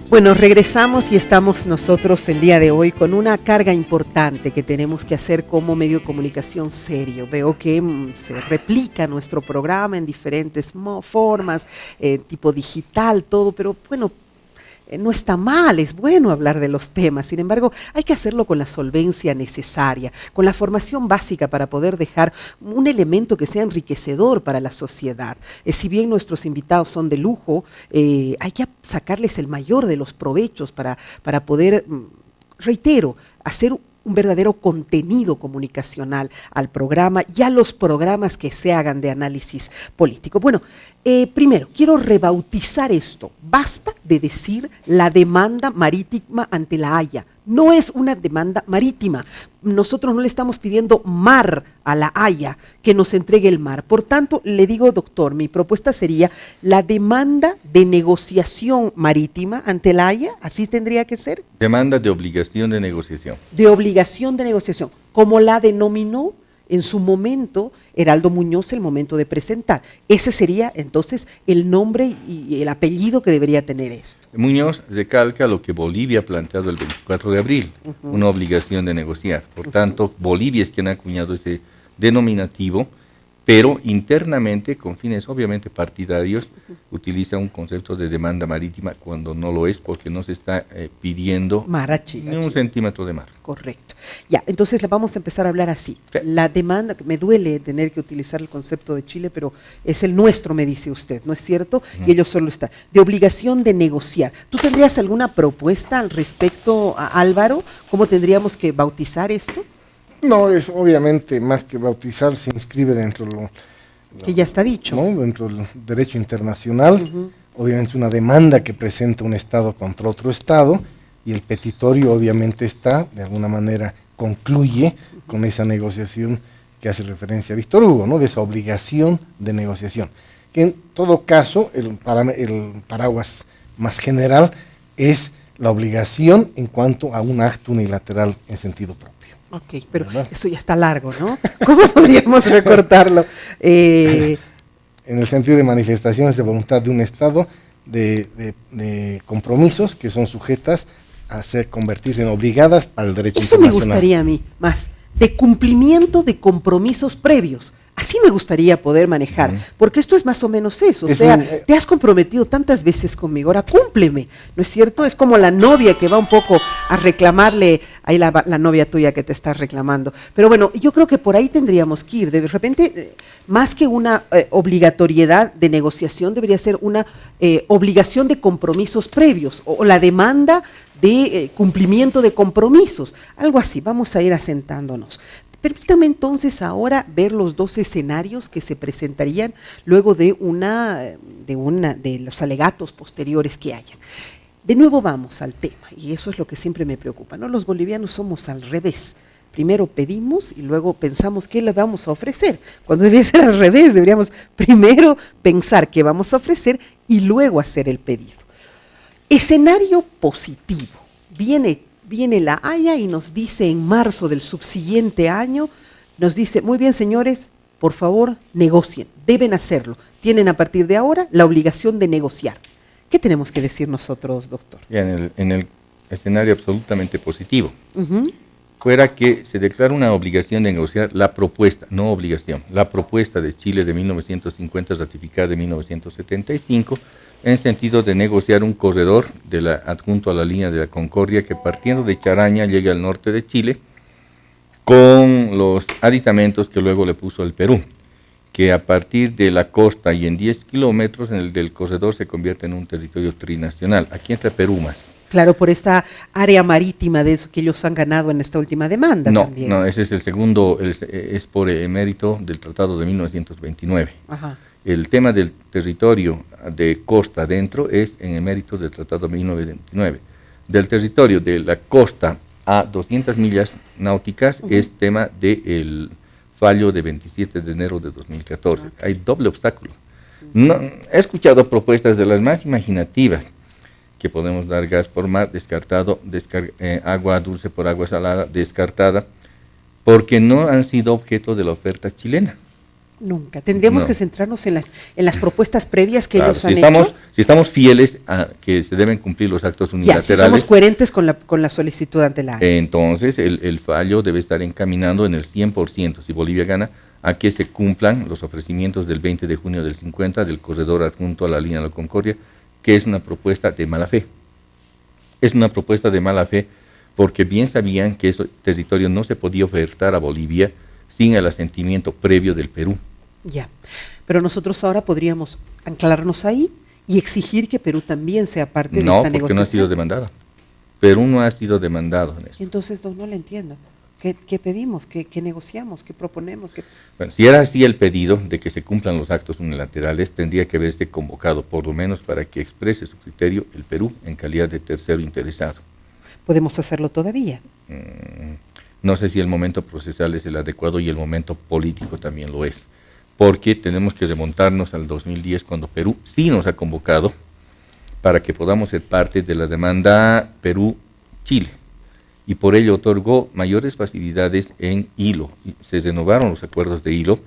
Bueno, regresamos y estamos nosotros el día de hoy con una carga importante que tenemos que hacer como medio de comunicación serio. Veo que se replica nuestro programa en diferentes formas, tipo digital, todo, pero bueno, no está mal, es bueno hablar de los temas. Sin embargo, hay que hacerlo con la solvencia necesaria, con la formación básica para poder dejar un elemento que sea enriquecedor para la sociedad. Si bien nuestros invitados son de lujo, hay que sacarles el mayor de los provechos para poder, reitero, hacer un verdadero contenido comunicacional al programa y a los programas que se hagan de análisis político. Bueno, primero, quiero rebautizar esto. Basta de decir la demanda marítima ante la Haya. No es una demanda marítima. Nosotros no le estamos pidiendo mar a la Haya, que nos entregue el mar. Por tanto, le digo, doctor, mi propuesta sería la demanda de negociación marítima ante la Haya, ¿así tendría que ser? Demanda de obligación de negociación. De obligación de negociación, como la denominó en su momento Heraldo Muñoz el momento de presentar. Ese sería entonces el nombre y el apellido que debería tener esto. Muñoz recalca lo que Bolivia ha planteado el 24 de abril, una obligación de negociar. Por tanto, Bolivia es quien ha acuñado ese denominativo, pero internamente, con fines obviamente partidarios, utiliza un concepto de demanda marítima cuando no lo es, porque no se está pidiendo ni un centímetro de mar. Correcto. Ya, entonces le vamos a empezar a hablar así. Sí. La demanda, me duele tener que utilizar el concepto de Chile, pero es el nuestro, me dice usted, ¿no es cierto? Y ellos solo están. De obligación de negociar. ¿Tú tendrías alguna propuesta al respecto, Álvaro? ¿Cómo tendríamos que bautizar esto? No, es obviamente más que bautizar, se inscribe dentro de lo que ya está dicho, ¿no? Dentro del derecho internacional. Obviamente es una demanda que presenta un Estado contra otro Estado, y el petitorio obviamente está, de alguna manera, concluye con esa negociación que hace referencia a Víctor Hugo, ¿no? De esa obligación de negociación. Que en todo caso, el paraguas más general es la obligación en cuanto a un acto unilateral en sentido propio. Ok, pero ¿verdad? Eso ya está largo, ¿no? ¿Cómo podríamos recortarlo? En el sentido de manifestaciones de voluntad de un Estado, de compromisos que son sujetas a convertirse en obligadas para el derecho internacional. Eso me gustaría a mí, más, de cumplimiento de compromisos previos. Así me gustaría poder manejar, porque esto es más o menos eso, o sea, te has comprometido tantas veces conmigo, ahora cúmpleme, ¿no es cierto? Es como la novia que va un poco a reclamarle, ahí la novia tuya que te está reclamando, pero bueno, yo creo que por ahí tendríamos que ir, de repente, más que una obligatoriedad de negociación, debería ser una obligación de compromisos previos, o la demanda de cumplimiento de compromisos, algo así, vamos a ir asentándonos. Permítame entonces ahora ver los dos escenarios que se presentarían luego de los alegatos posteriores que hayan. De nuevo vamos al tema, y eso es lo que siempre me preocupa, ¿no? Los bolivianos somos al revés. Primero pedimos y luego pensamos qué le vamos a ofrecer. Cuando debería ser al revés, deberíamos primero pensar qué vamos a ofrecer y luego hacer el pedido. Escenario positivo. Viene la Haya y nos dice en marzo del subsiguiente año, nos dice, muy bien señores, por favor negocien, deben hacerlo, tienen a partir de ahora la obligación de negociar. ¿Qué tenemos que decir nosotros, doctor? En el escenario absolutamente positivo, fuera que se declara una obligación de negociar la propuesta, no obligación, la propuesta de Chile de 1950 ratificada de 1975, en sentido de negociar un corredor adjunto a la línea de la Concordia que partiendo de Charaña llegue al norte de Chile con los aditamentos que luego le puso el Perú, que a partir de la costa y en 10 kilómetros en el del corredor se convierte en un territorio trinacional. Aquí entra Perú más. Claro, por esta área marítima de eso que ellos han ganado en esta última demanda también. No, ese es el segundo, es por mérito del Tratado de 1929. Ajá. El tema del territorio de costa adentro es en el mérito del Tratado de 1929. Del territorio de la costa a 200 millas náuticas es tema del fallo de 27 de enero de 2014. Hay doble obstáculo. No, he escuchado propuestas de las más imaginativas que podemos dar gas por mar, descartado, agua dulce por agua salada, descartada, porque no han sido objeto de la oferta chilena. Nunca. Tendríamos que centrarnos en las propuestas previas que ellos han hecho. Si estamos fieles a que se deben cumplir los actos unilaterales. Si somos coherentes con la solicitud ante la ANE. Entonces, el fallo debe estar encaminando en el 100%, si Bolivia gana, a que se cumplan los ofrecimientos del 20 de junio del 50 del corredor adjunto a la línea de la Concordia, que es una propuesta de mala fe. Es una propuesta de mala fe porque bien sabían que ese territorio no se podía ofertar a Bolivia sin el asentimiento previo del Perú. Ya, pero nosotros ahora podríamos anclarnos ahí y exigir que Perú también sea parte de esta negociación. No, porque no ha sido demandada. Perú no ha sido demandado en esto. Entonces no le entiendo. ¿Qué pedimos? ¿Qué negociamos? ¿Qué proponemos? Bueno, si era así el pedido de que se cumplan los actos unilaterales, tendría que haberse convocado, por lo menos para que exprese su criterio, el Perú en calidad de tercero interesado. ¿Podemos hacerlo todavía? No sé si el momento procesal es el adecuado y el momento político también lo es, porque tenemos que remontarnos al 2010 cuando Perú sí nos ha convocado para que podamos ser parte de la demanda Perú-Chile. Y por ello otorgó mayores facilidades en hilo. Se renovaron los acuerdos de hilo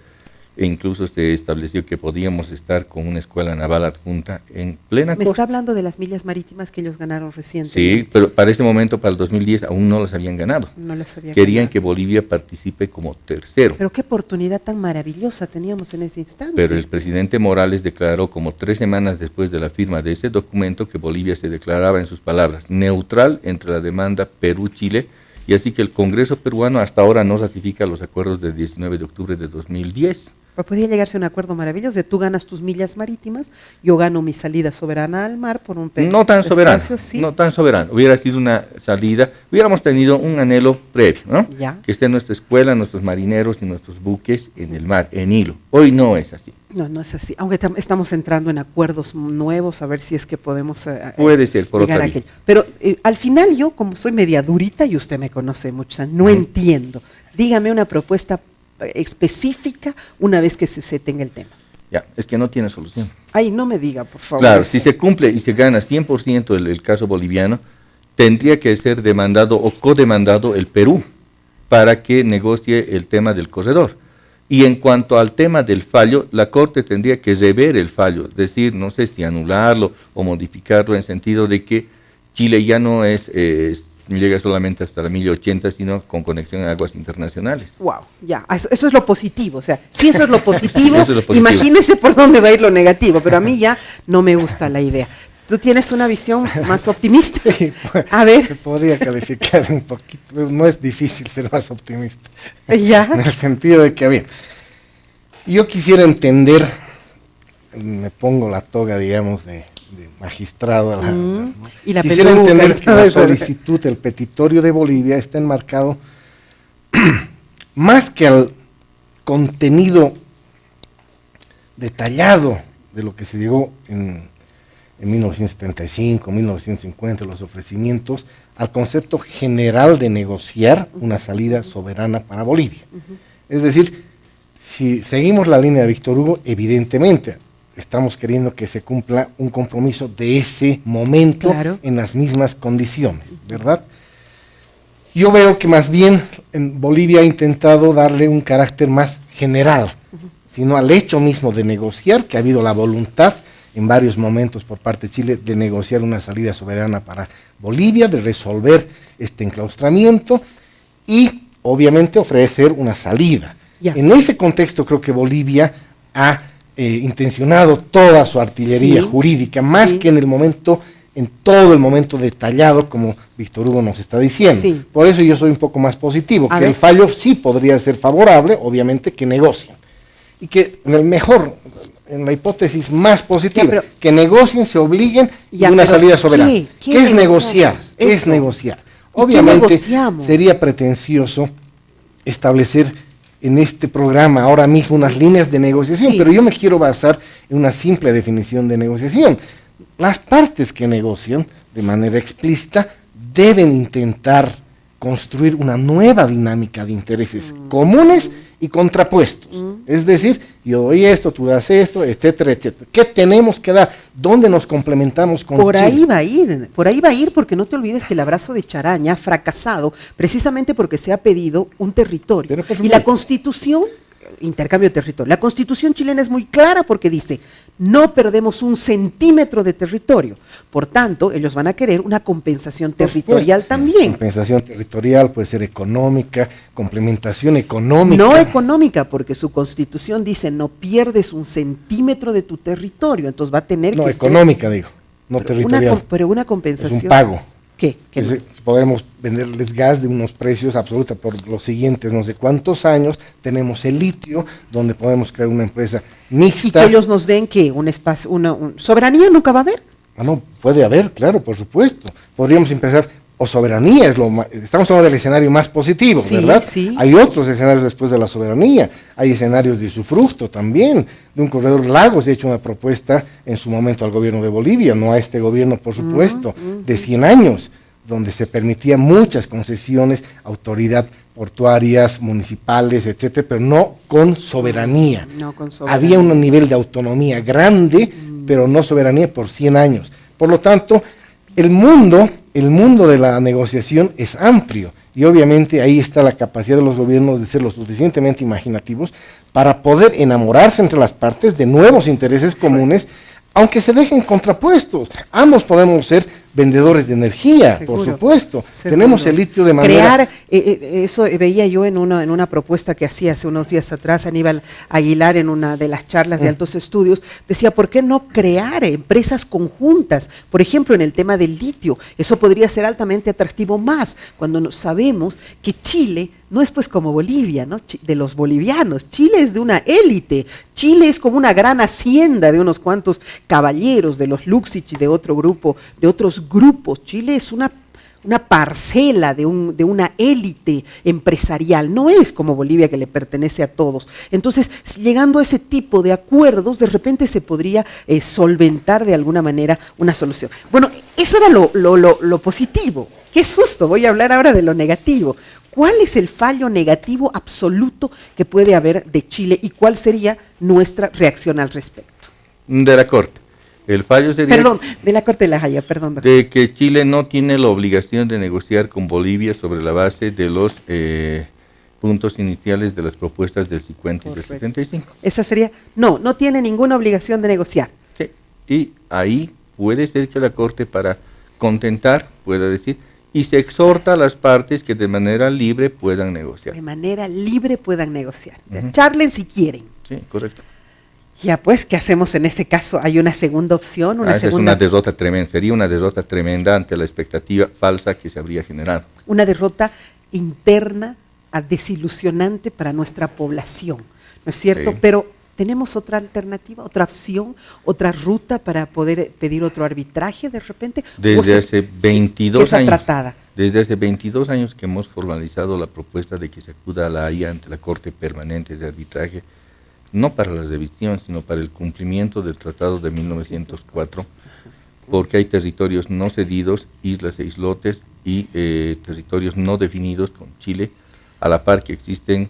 e incluso se estableció que podíamos estar con una escuela naval adjunta en plena costa. Me está hablando de las millas marítimas que ellos ganaron recientemente. Sí, pero para ese momento, para el 2010, aún no las habían ganado. No las habían Querían ganado. que Bolivia participe como tercero. Pero qué oportunidad tan maravillosa teníamos en ese instante. Pero el presidente Morales declaró como 3 semanas después de la firma de ese documento que Bolivia se declaraba, en sus palabras, neutral entre la demanda Perú-Chile, y así que el Congreso peruano hasta ahora no ratifica los acuerdos del 19 de octubre de 2010. Pero podría llegarse a un acuerdo maravilloso de tú ganas tus millas marítimas, yo gano mi salida soberana al mar por un No tan soberano, sí. no tan soberano. Hubiera sido una salida, hubiéramos tenido un anhelo previo, ¿no? Ya. Que esté nuestra escuela, nuestros marineros y nuestros buques en el mar, en hilo. Hoy no es así. No es así. Aunque estamos entrando en acuerdos nuevos, a ver si es que podemos puede ser, por llegar otra a aquello. Pero al final yo, como soy media durita, y usted me conoce mucho, o sea, no entiendo. Dígame una propuesta específica una vez que se tenga el tema. Ya, es que no tiene solución. Ay, no me diga, por favor. Claro, si se cumple y se gana 100% el caso boliviano, tendría que ser demandado o codemandado el Perú para que negocie el tema del corredor. Y en cuanto al tema del fallo, la Corte tendría que rever el fallo, es decir, no sé si anularlo o modificarlo en sentido de que Chile ya no llega solamente hasta la 1080, sino con conexión a aguas internacionales. Wow, ya, eso es lo positivo, o sea, si eso es lo positivo, Eso es lo positivo. Imagínese por dónde va a ir lo negativo, pero a mí ya no me gusta la idea. ¿Tú tienes una visión más optimista? Sí, a ver. Se podría calificar un poquito, no es difícil ser más optimista. Ya. En el sentido de que, a ver, yo quisiera entender, me pongo la toga, digamos, de magistrado. Y la quisiera peluca, entender y que todo la eso. solicitud del petitorio de Bolivia está enmarcado más que al contenido detallado de lo que se llegó en 1975, 1950, los ofrecimientos, al concepto general de negociar una salida soberana para Bolivia. Es decir, si seguimos la línea de Víctor Hugo, evidentemente estamos queriendo que se cumpla un compromiso de ese momento, claro, en las mismas condiciones, ¿verdad? Yo veo que más bien en Bolivia ha intentado darle un carácter más general, sino al hecho mismo de negociar, que ha habido la voluntad en varios momentos por parte de Chile de negociar una salida soberana para Bolivia, de resolver este enclaustramiento y obviamente ofrecer una salida. Ya. En ese contexto creo que Bolivia ha intencionado toda su artillería jurídica, más que en todo el momento detallado, como Víctor Hugo nos está diciendo. Sí. Por eso yo soy un poco más positivo, que el fallo sí podría ser favorable, obviamente que negocien. Y que en la hipótesis más positiva, que negocien, se obliguen a una salida soberana. ¿Qué es negociar? ¿Qué es negociar? Obviamente sería pretencioso establecer en este programa ahora mismo unas líneas de negociación, pero yo me quiero basar en una simple definición de negociación. Las partes que negocian de manera explícita deben intentar construir una nueva dinámica de intereses comunes y contrapuestos. Es decir, yo doy esto, tú das esto, etcétera, etcétera. ¿Qué tenemos que dar? ¿Dónde nos complementamos con Por Chile? ahí va a ir, porque no te olvides que el abrazo de Charaña ha fracasado precisamente porque se ha pedido un territorio. Pero, por y la supuesto. Constitución, intercambio de territorio, la Constitución chilena es muy clara porque dice, no perdemos un centímetro de territorio. Por tanto, ellos van a querer una compensación Por territorial supuesto. también. Compensación territorial puede ser económica, complementación económica. No económica, porque su Constitución dice, no pierdes un centímetro de tu territorio, entonces va a tener No, que económica digo, no ser territorial. pero una Es compensación. un pago. ¿Qué? ¿Qué no? Podremos venderles gas de unos precios absolutos por los siguientes no sé cuántos años. Tenemos el litio, donde podemos crear una empresa Y mixta. que ellos nos den que un espacio, soberanía nunca va a haber. Ah, no, puede haber, claro, por supuesto. Podríamos empezar, o soberanía, estamos hablando del escenario más positivo, Sí, ¿verdad? sí. Hay otros escenarios después de la soberanía, hay escenarios de usufructo también, de un corredor lago. Se ha hecho una propuesta en su momento al gobierno de Bolivia, no a este gobierno, por supuesto, de 100 años, donde se permitía muchas concesiones, autoridad portuarias, municipales, etcétera, pero no con soberanía. No con soberanía. Había un nivel de autonomía grande, pero no soberanía por 100 años. Por lo tanto, el mundo de la negociación es amplio y obviamente ahí está la capacidad de los gobiernos de ser lo suficientemente imaginativos para poder enamorarse entre las partes de nuevos intereses comunes, aunque se dejen contrapuestos. Ambos podemos ser vendedores de energía, Seguro, por supuesto. seguro. Tenemos el litio de manera... Crear, eso veía yo en una propuesta que hacía hace unos días atrás Aníbal Aguilar en una de las charlas de altos estudios, decía, ¿por qué no crear empresas conjuntas? Por ejemplo, en el tema del litio, eso podría ser altamente atractivo más cuando sabemos que Chile no es pues como Bolivia, ¿no? De los bolivianos. Chile es de una élite. Chile es como una gran hacienda de unos cuantos caballeros, de los Luxich y de otro grupo, de otros grupos. Chile es una parcela de una élite empresarial, no es como Bolivia que le pertenece a todos. Entonces, llegando a ese tipo de acuerdos, de repente se podría solventar de alguna manera una solución. Bueno, eso era lo positivo. Qué susto, voy a hablar ahora de lo negativo. ¿Cuál es el fallo negativo absoluto que puede haber de Chile y cuál sería nuestra reacción al respecto? De la Corte. El fallo sería Perdón, de la Corte de la Haya, perdón. Doctor. de que Chile no tiene la obligación de negociar con Bolivia sobre la base de los puntos iniciales de las propuestas del 50 y del 75. Esa sería, no tiene ninguna obligación de negociar. Sí, y ahí puede ser que la Corte, para contentar, pueda decir, y se exhorta a las partes que de manera libre puedan negociar. De manera libre puedan negociar. Charlen si quieren. Sí, correcto. Ya pues, ¿qué hacemos en ese caso? ¿Hay una segunda opción? Esa es segunda, una derrota tremenda, sería una derrota tremenda ante la expectativa falsa que se habría generado. una derrota interna, desilusionante para nuestra población, ¿no es cierto? Sí. Pero ¿tenemos otra alternativa, otra opción, otra ruta para poder pedir otro arbitraje de repente? Desde hace 22 años. Tratada. Desde hace 22 años que hemos formalizado la propuesta de que se acuda a la Haya ante la Corte Permanente de Arbitraje, no para la revisión, sino para el cumplimiento del Tratado de 1904, porque hay territorios no cedidos, islas e islotes, y territorios no definidos con Chile, a la par que existen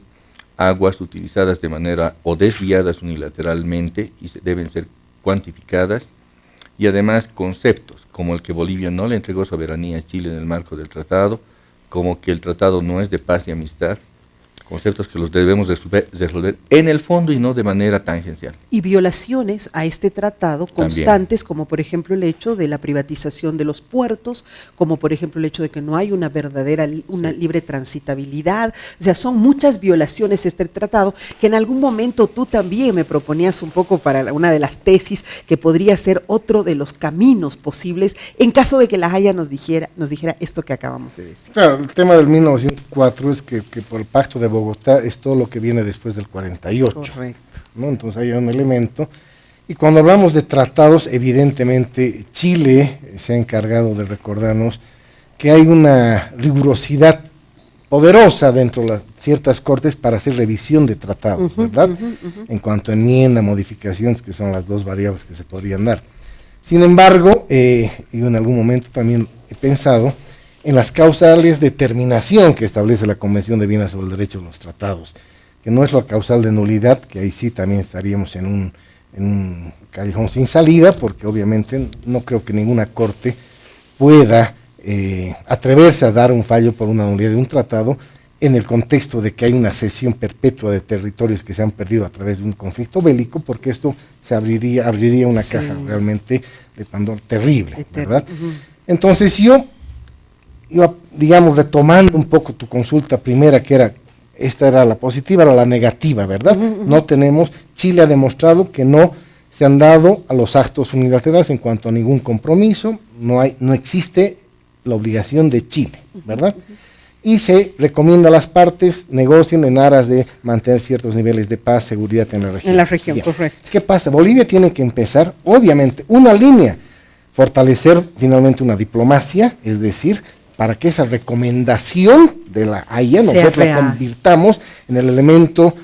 aguas utilizadas de manera o desviadas unilateralmente y deben ser cuantificadas, y además conceptos como el que Bolivia no le entregó soberanía a Chile en el marco del tratado, como que el tratado no es de paz y amistad, conceptos que los debemos resolver en el fondo y no de manera tangencial. Y violaciones a este tratado constantes, como por ejemplo el hecho de la privatización de los puertos, como por ejemplo el hecho de que no hay una verdadera, libre transitabilidad. O sea, son muchas violaciones a este tratado que en algún momento tú también me proponías un poco para una de las tesis que podría ser otro de los caminos posibles en caso de que la Haya nos dijera esto que acabamos de decir. Claro, el tema del 1904 es que por el Pacto de Bogotá es todo lo que viene después del 48. Correcto. ¿No? Entonces hay un elemento. Y cuando hablamos de tratados, evidentemente Chile se ha encargado de recordarnos que hay una rigurosidad poderosa dentro de ciertas cortes para hacer revisión de tratados, ¿verdad? En cuanto a enmienda, modificaciones, que son las dos variables que se podrían dar. Sin embargo, y en algún momento también he pensado en las causales de terminación que establece la Convención de Viena sobre el Derecho de los Tratados, que no es la causal de nulidad, que ahí sí también estaríamos en un callejón sin salida, porque obviamente no creo que ninguna corte pueda atreverse a dar un fallo por una nulidad de un tratado en el contexto de que hay una cesión perpetua de territorios que se han perdido a través de un conflicto bélico, porque esto se abriría una caja realmente de Pandora terrible, ¿verdad? Entonces yo, digamos, retomando un poco tu consulta primera, que era, esta era la positiva, era la negativa, ¿verdad? No tenemos, Chile ha demostrado que no se han dado a los actos unilaterales en cuanto a ningún compromiso, no existe la obligación de Chile, ¿verdad? Y se recomienda a las partes negocien en aras de mantener ciertos niveles de paz, seguridad en la región. En la región, bien. Correcto. ¿Qué pasa? Bolivia tiene que empezar, obviamente, una línea, fortalecer finalmente una diplomacia, es decir, para que esa recomendación de la Haya nosotros la convirtamos en el elemento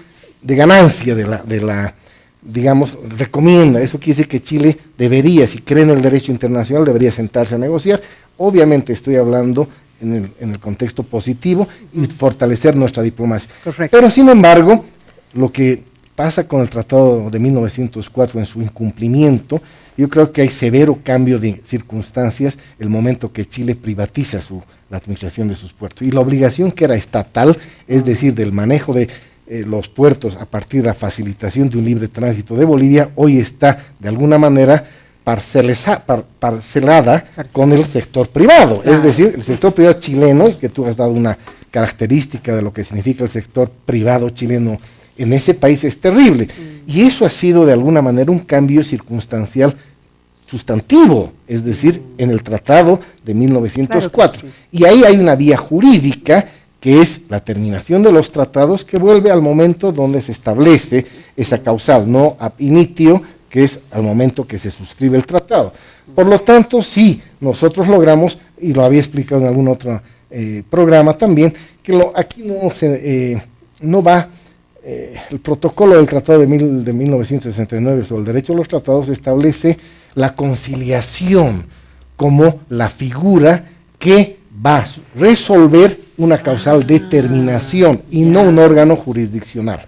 de ganancia de la digamos, recomienda. Eso quiere decir que Chile debería, si cree en el derecho internacional, debería sentarse a negociar. Obviamente estoy hablando en el contexto positivo y fortalecer nuestra diplomacia. Correcto. Pero sin embargo, lo que pasa con el Tratado de 1904 en su incumplimiento, yo creo que hay severo cambio de circunstancias el momento que Chile privatiza la administración de sus puertos. Y la obligación que era estatal, es decir, del manejo de los puertos a partir de la facilitación de un libre tránsito de Bolivia, hoy está de alguna manera parcelada con el sector privado, claro. Es decir, el sector privado chileno, que tú has dado una característica de lo que significa el sector privado chileno en ese país, es terrible, y eso ha sido de alguna manera un cambio circunstancial sustantivo, es decir, en el Tratado de 1904, claro que sí. Y ahí hay una vía jurídica que es la terminación de los tratados, que vuelve al momento donde se establece esa causal, no ab initio, que es al momento que se suscribe el tratado. Por lo tanto, sí, nosotros logramos, y lo había explicado en algún otro programa también, que aquí no va, el protocolo del Tratado de 1969 sobre el derecho a los tratados establece la conciliación como la figura que va a resolver una causal de terminación y no un órgano jurisdiccional.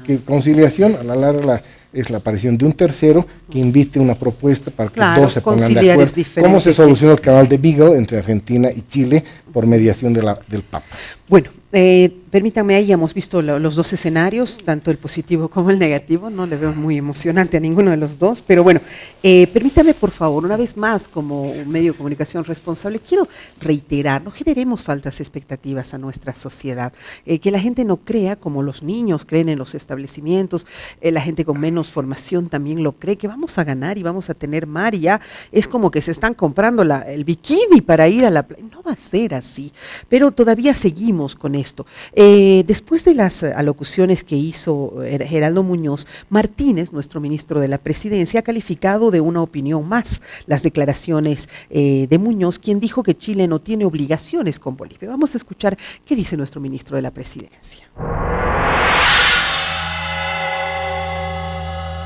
Que conciliación, a la larga, es la aparición de un tercero que invite una propuesta para que dos se pongan de acuerdo. ¿Cómo se soluciona el canal de Beagle entre Argentina y Chile por mediación del Papa? Bueno, permítanme, ahí hemos visto los dos escenarios, tanto el positivo como el negativo, no le veo muy emocionante a ninguno de los dos, pero bueno, permítame por favor, una vez más, como un medio de comunicación responsable, quiero reiterar, no generemos falsas expectativas a nuestra sociedad, que la gente no crea como los niños creen en los establecimientos, la gente con menos formación también lo cree, que vamos a ganar y vamos a tener mar y ya es como que se están comprando el bikini para ir a la playa. No va a ser así, pero todavía seguimos con esto. Después de las alocuciones que hizo Geraldo Muñoz, Martínez, nuestro ministro de la Presidencia, ha calificado de una opinión más las declaraciones de Muñoz, quien dijo que Chile no tiene obligaciones con Bolivia. Vamos a escuchar qué dice nuestro ministro de la Presidencia.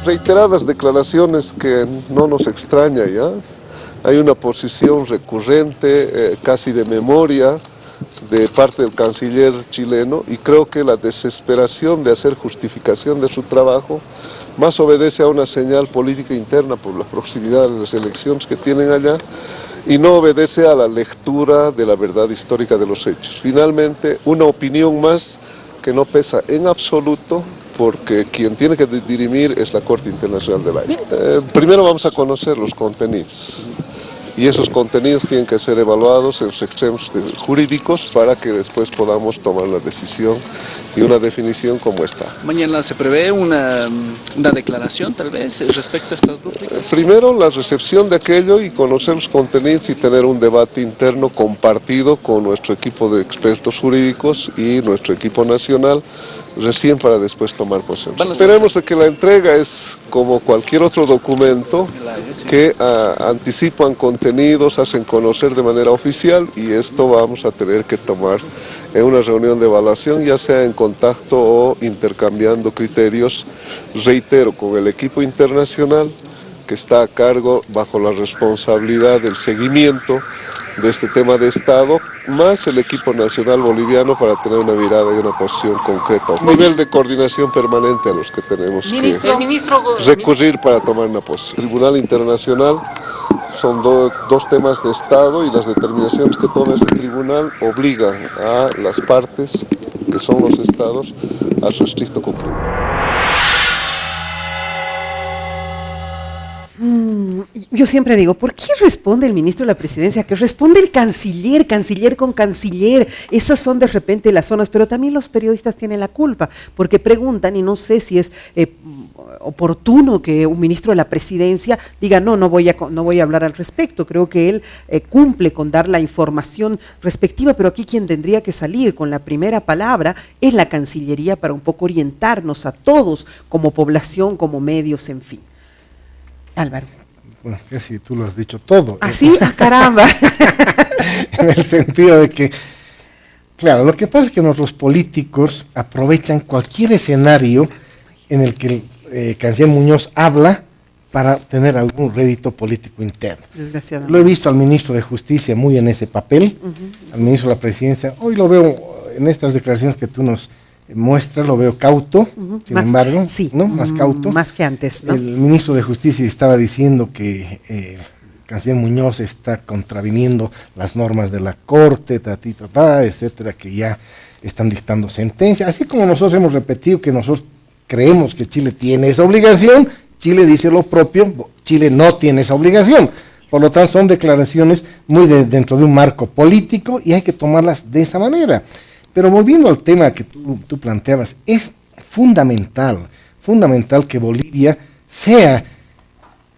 Reiteradas declaraciones que no nos extraña ya. Hay una posición recurrente, casi de memoria, de parte del canciller chileno, y creo que la desesperación de hacer justificación de su trabajo más obedece a una señal política interna por la proximidad de las elecciones que tienen allá, y no obedece a la lectura de la verdad histórica de los hechos. Finalmente, una opinión más que no pesa en absoluto, porque quien tiene que dirimir es la Corte Internacional del Aire. Primero vamos a conocer los contenidos, y esos contenidos tienen que ser evaluados en los extremos jurídicos para que después podamos tomar la decisión y una definición como esta. Mañana se prevé una declaración tal vez respecto a estas dúplicas. Primero la recepción de aquello y conocer los contenidos y tener un debate interno compartido con nuestro equipo de expertos jurídicos y nuestro equipo nacional, recién para después tomar posición. Esperemos de que la entrega es como cualquier otro documento que anticipan contenidos, hacen conocer de manera oficial, y esto vamos a tener que tomar en una reunión de evaluación, ya sea en contacto o intercambiando criterios, reitero, con el equipo internacional que está a cargo bajo la responsabilidad del seguimiento de este tema de Estado, más el equipo nacional boliviano para tener una mirada y una posición concreta. Un nivel de coordinación permanente a los que tenemos que recurrir para tomar una posición. El Tribunal Internacional son dos temas de Estado y las determinaciones que toma este tribunal obligan a las partes, que son los Estados, a su estricto cumplimiento. Yo siempre digo, ¿por qué responde el ministro de la Presidencia? Que responde el canciller con canciller. Esas son de repente las zonas, pero también los periodistas tienen la culpa, porque preguntan, y no sé si es oportuno que un ministro de la Presidencia diga, no voy a hablar al respecto. Creo que él cumple con dar la información respectiva, pero aquí quien tendría que salir con la primera palabra es la Cancillería para un poco orientarnos a todos como población, como medios, en fin. Álvaro. Bueno, casi tú lo has dicho todo. ¿Así? ¡Ah, caramba! En el sentido de que, claro, lo que pasa es que nuestros políticos aprovechan cualquier escenario en el que el canciller Muñoz habla para tener algún rédito político interno. Desgraciadamente. Lo he visto al ministro de Justicia muy en ese papel, al ministro de la Presidencia. Hoy lo veo en estas declaraciones que tú nos muestra, lo veo cauto, sin más, embargo, sí, ¿no? Más cauto. Más que antes, ¿no? El ministro de Justicia estaba diciendo que el canciller Muñoz está contraviniendo las normas de la Corte, etcétera, que ya están dictando sentencia. Así como nosotros hemos repetido que nosotros creemos que Chile tiene esa obligación, Chile dice lo propio, Chile no tiene esa obligación. Por lo tanto, son declaraciones muy dentro de un marco político y hay que tomarlas de esa manera. Pero volviendo al tema que tú planteabas, es fundamental que Bolivia sea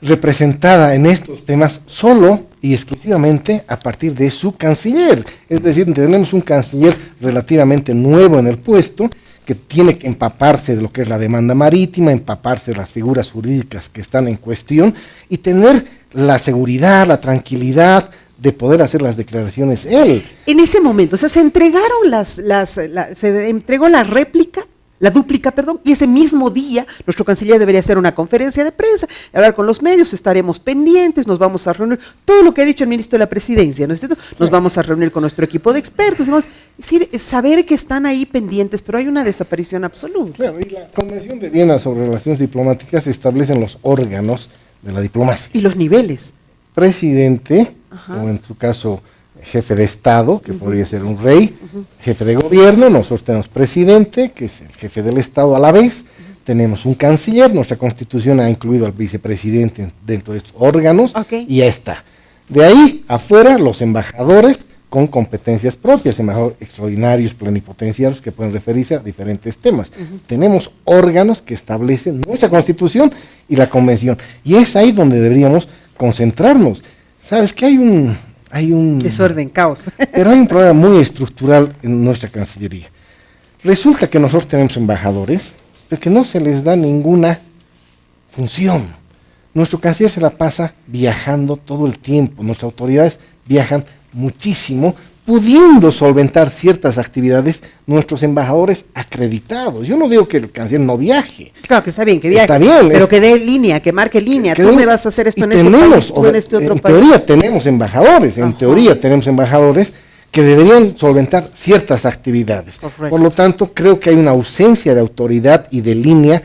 representada en estos temas solo y exclusivamente a partir de su canciller. Es decir, tenemos un canciller relativamente nuevo en el puesto, que tiene que empaparse de lo que es la demanda marítima, empaparse de las figuras jurídicas que están en cuestión y tener la seguridad, la tranquilidad de poder hacer las declaraciones él. En ese momento, o sea, se entregaron se entregó la dúplica, y ese mismo día nuestro canciller debería hacer una conferencia de prensa, hablar con los medios, estaremos pendientes, nos vamos a reunir, todo lo que ha dicho el ministro de la Presidencia, ¿no es cierto? Nos vamos a reunir con nuestro equipo de expertos, es decir, saber que están ahí pendientes, pero hay una desaparición absoluta. Claro, y la Convención de Viena sobre Relaciones Diplomáticas establecen los órganos de la diplomacia. Y los niveles. Presidente, o en su caso jefe de Estado, que podría ser un rey, jefe de gobierno, nosotros tenemos presidente, que es el jefe del Estado a la vez, tenemos un canciller, nuestra Constitución ha incluido al vicepresidente dentro de estos órganos, y ya está. De ahí afuera, los embajadores con competencias propias, embajadores extraordinarios, plenipotenciarios, que pueden referirse a diferentes temas. Tenemos órganos que establecen nuestra Constitución y la Convención, y es ahí donde deberíamos concentrarnos. Sabes que hay un desorden, caos. Pero hay un problema muy estructural en nuestra Cancillería. Resulta que nosotros tenemos embajadores, pero que no se les da ninguna función. Nuestro canciller se la pasa viajando todo el tiempo, nuestras autoridades viajan muchísimo, pudiendo solventar ciertas actividades nuestros embajadores acreditados. Yo no digo que el canciller no viaje. Claro que está bien que viaje, está bien, pero que dé línea, que marque línea. Tú me vas a hacer esto en este país, tú en este otro país. En teoría tenemos embajadores, que deberían solventar ciertas actividades. Correcto. Por lo tanto, creo que hay una ausencia de autoridad y de línea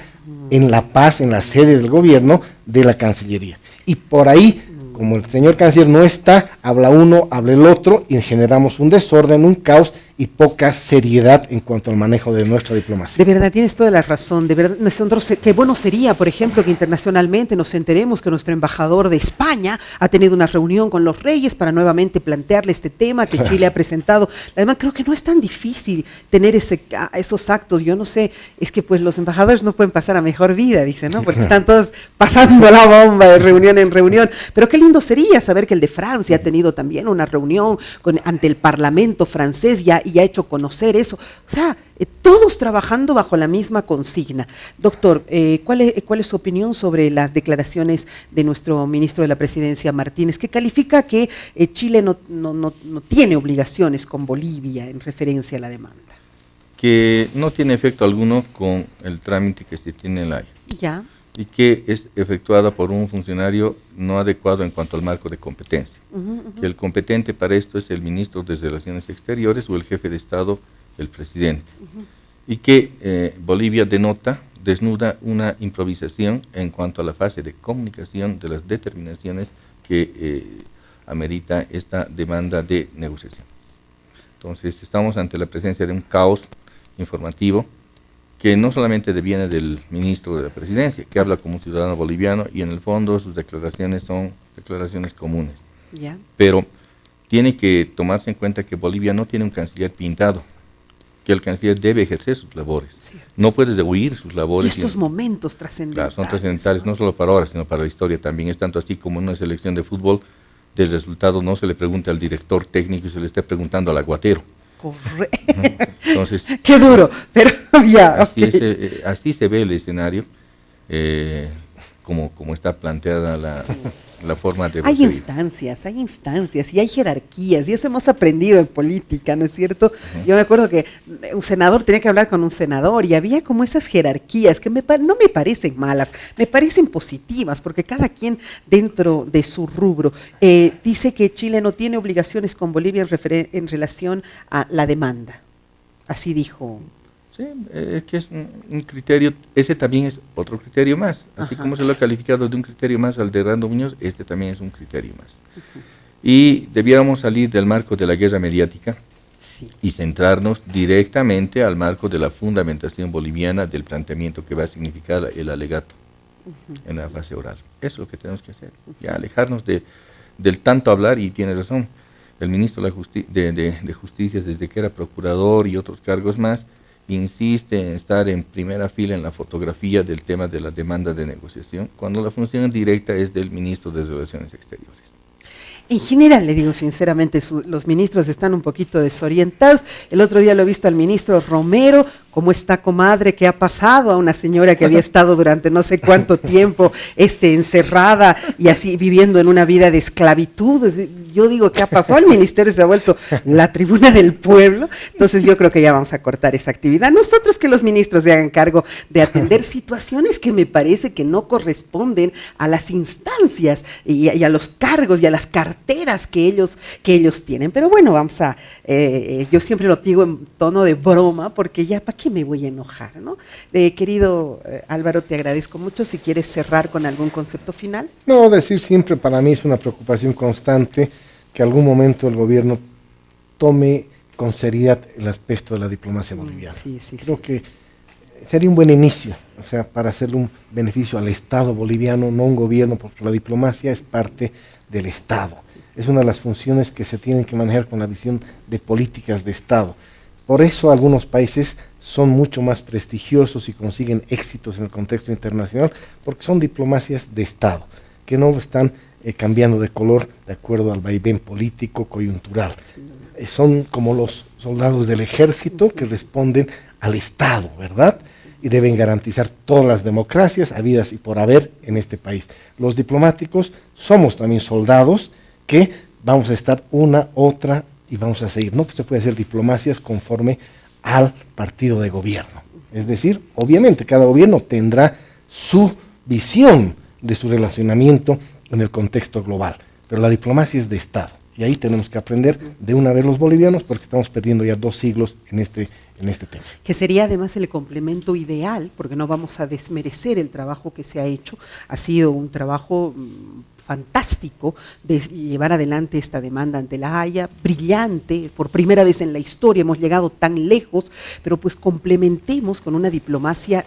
en La Paz, en la sede del gobierno de la Cancillería. Y por ahí, como el señor canciller no está, habla uno, habla el otro, y generamos un desorden, un caos y poca seriedad en cuanto al manejo de nuestra diplomacia. De verdad, tienes toda la razón. De verdad, nosotros, qué bueno sería, por ejemplo, que internacionalmente nos enteremos que nuestro embajador de España ha tenido una reunión con los reyes para nuevamente plantearle este tema que Chile ha presentado. Además, creo que no es tan difícil tener esos actos. Yo no sé, es que pues los embajadores no pueden pasar a mejor vida, dicen, ¿no? Porque están todos pasando la bomba de reunión en reunión. Pero qué lindo sería saber que el de Francia ha tenido también una reunión ante el Parlamento francés y ha hecho conocer eso. O sea, todos trabajando bajo la misma consigna. Doctor, ¿cuál es su opinión sobre las declaraciones de nuestro ministro de la Presidencia, Martínez, que califica que Chile no tiene obligaciones con Bolivia en referencia a la demanda? Que no tiene efecto alguno con el trámite que se tiene en la Haya. Ya. y que es efectuada por un funcionario no adecuado en cuanto al marco de competencia. Que el competente para esto es el ministro de Relaciones Exteriores o el jefe de Estado, el presidente. Y que Bolivia desnuda una improvisación en cuanto a la fase de comunicación de las determinaciones que amerita esta demanda de negociación. Entonces, estamos ante la presencia de un caos informativo que no solamente deviene del ministro de la Presidencia, que habla como un ciudadano boliviano y en el fondo sus declaraciones son declaraciones comunes. Pero tiene que tomarse en cuenta que Bolivia no tiene un canciller pintado, que el canciller debe ejercer sus labores. No puede huir sus labores. Y estos momentos trascendentales. Claro, son trascendentales, no solo para ahora, sino para la historia también. Es tanto así como en una selección de fútbol, del resultado no se le pregunta al director técnico y se le está preguntando al aguatero. Correcto. Entonces, qué duro, pero ya. Así se ve el escenario, como está planteada la forma de... Hay instancias y hay jerarquías, y eso hemos aprendido en política, ¿no es cierto? Yo me acuerdo que un senador tenía que hablar con un senador y había como esas jerarquías que no me parecen malas, me parecen positivas, porque cada quien dentro de su rubro dice que Chile no tiene obligaciones con Bolivia en relación a la demanda. Así dijo. Sí, es que es un criterio, ese también es otro criterio más, así como se lo ha calificado de un criterio más al de Rando Muñoz, este también es un criterio más. Y debiéramos salir del marco de la guerra mediática y centrarnos directamente al marco de la fundamentación boliviana del planteamiento que va a significar el alegato en la fase oral. Eso es lo que tenemos que hacer, ya alejarnos del tanto hablar, y tiene razón, el ministro de Justicia, desde que era procurador y otros cargos más, insiste en estar en primera fila en la fotografía del tema de la demanda de negociación, cuando la función directa es del ministro de Relaciones Exteriores. En general, le digo sinceramente, los ministros están un poquito desorientados. El otro día lo he visto al ministro Romero, cómo está, comadre, qué ha pasado a una señora que había estado durante no sé cuánto tiempo encerrada y así viviendo en una vida de esclavitud. Yo digo, ¿qué ha pasado? El ministerio se ha vuelto la tribuna del pueblo. Entonces yo creo que ya vamos a cortar esa actividad. Nosotros, que los ministros se hagan cargo de atender situaciones que me parece que no corresponden a las instancias y a los cargos y a las carteras que ellos tienen. Pero bueno, vamos a, yo siempre lo digo en tono de broma, porque ya para qué me voy a enojar, ¿no? Querido Álvaro, te agradezco mucho. Si quieres cerrar con algún concepto final. No, decir siempre, para mí es una preocupación constante que algún momento el gobierno tome con seriedad el aspecto de la diplomacia boliviana. Creo que sería un buen inicio, o sea, para hacerle un beneficio al Estado boliviano, no un gobierno, porque la diplomacia es parte del Estado. Es una de las funciones que se tienen que manejar con la visión de políticas de Estado. Por eso algunos países son mucho más prestigiosos y consiguen éxitos en el contexto internacional, porque son diplomacias de Estado, que no están cambiando de color de acuerdo al vaivén político coyuntural. Son como los soldados del ejército que responden al Estado, ¿verdad? Y deben garantizar todas las democracias habidas y por haber en este país. Los diplomáticos somos también soldados que vamos a estar una, otra y vamos a seguir. No se puede hacer diplomacias conforme al partido de gobierno. Es decir, obviamente cada gobierno tendrá su visión de su relacionamiento en el contexto global, pero la diplomacia es de Estado, y ahí tenemos que aprender de una vez los bolivianos, porque estamos perdiendo ya 2 siglos en este tema. Que sería además el complemento ideal, porque no vamos a desmerecer el trabajo que se ha hecho, ha sido un trabajo fantástico de llevar adelante esta demanda ante la Haya, brillante, por primera vez en la historia hemos llegado tan lejos, pero pues complementemos con una diplomacia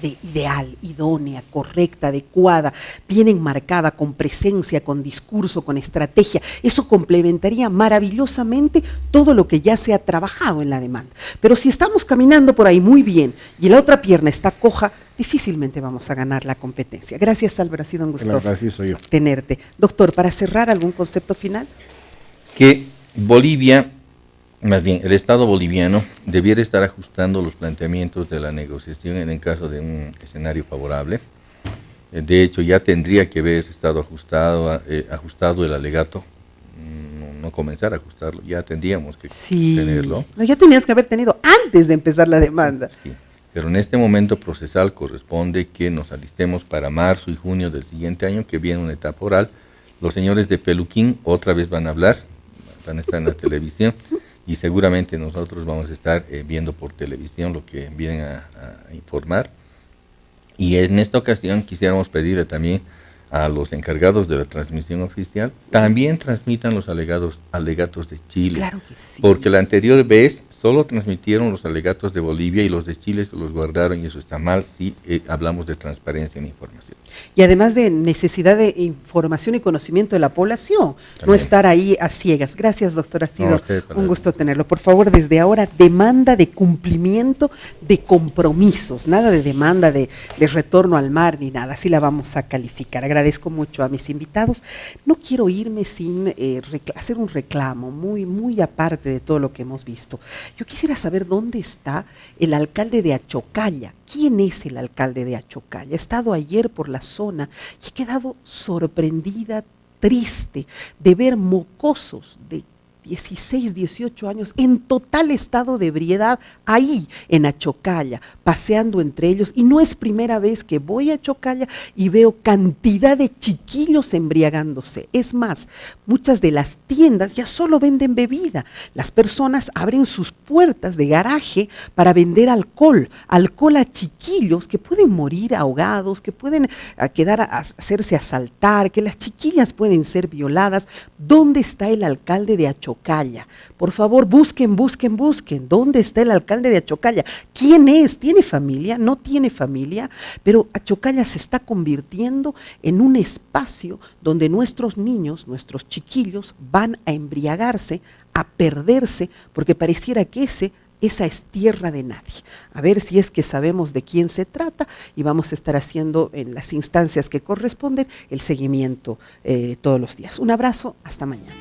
ideal, idónea, correcta, adecuada, bien enmarcada, con presencia, con discurso, con estrategia. Eso complementaría maravillosamente todo lo que ya se ha trabajado en la demanda. Pero si estamos caminando por ahí muy bien y la otra pierna está coja, difícilmente vamos a ganar la competencia. Gracias, Álvaro, ha sido un gusto tenerte. Doctor, para cerrar, ¿algún concepto final? Que Bolivia, más bien el Estado boliviano, debiera estar ajustando los planteamientos de la negociación en el caso de un escenario favorable. De hecho, ya tendría que haber estado ajustado el alegato, no comenzar a ajustarlo, ya tendríamos que tenerlo. No, ya tenías que haber tenido antes de empezar la demanda. Sí. Pero en este momento procesal corresponde que nos alistemos para marzo y junio del siguiente año, que viene una etapa oral. Los señores de Peluquín otra vez van a hablar, van a estar en la televisión, y seguramente nosotros vamos a estar viendo por televisión lo que vienen a informar. Y en esta ocasión quisiéramos pedirle también a los encargados de la transmisión oficial, también transmitan los alegatos de Chile. Claro que sí. Porque la anterior vez solo transmitieron los alegatos de Bolivia y los de Chile se los guardaron, y eso está mal si hablamos de transparencia en información. Y además de necesidad de información y conocimiento de la población, También. no estar ahí a ciegas. Gracias, doctor, ha sido No, un gusto tenerlo. Por favor, desde ahora, demanda de cumplimiento de compromisos, nada de demanda de retorno al mar ni nada, así la vamos a calificar. Agradezco mucho a mis invitados. No quiero irme sin hacer un reclamo muy aparte de todo lo que hemos visto. Yo quisiera saber dónde está el alcalde de Achocalla. ¿Quién es el alcalde de Achocalla? He estado ayer por la zona y he quedado sorprendida, triste, de ver mocosos de 16, 18 años en total estado de ebriedad ahí en Achocalla, paseando entre ellos, y no es primera vez que voy a Achocalla y veo cantidad de chiquillos embriagándose. Es más, muchas de las tiendas ya solo venden bebida. Las personas abren sus puertas de garaje para vender alcohol a chiquillos que pueden morir ahogados, que pueden hacerse asaltar, que las chiquillas pueden ser violadas. ¿Dónde está el alcalde de Achocalla? Por favor, busquen. ¿Dónde está el alcalde de Achocalla? ¿Quién es? ¿Tiene familia? ¿No tiene familia? Pero Achocalla se está convirtiendo en un espacio donde nuestros niños, nuestros chiquillos, van a embriagarse, a perderse, porque pareciera que esa es tierra de nadie. A ver si es que sabemos de quién se trata, y vamos a estar haciendo en las instancias que corresponden el seguimiento todos los días. Un abrazo, hasta mañana.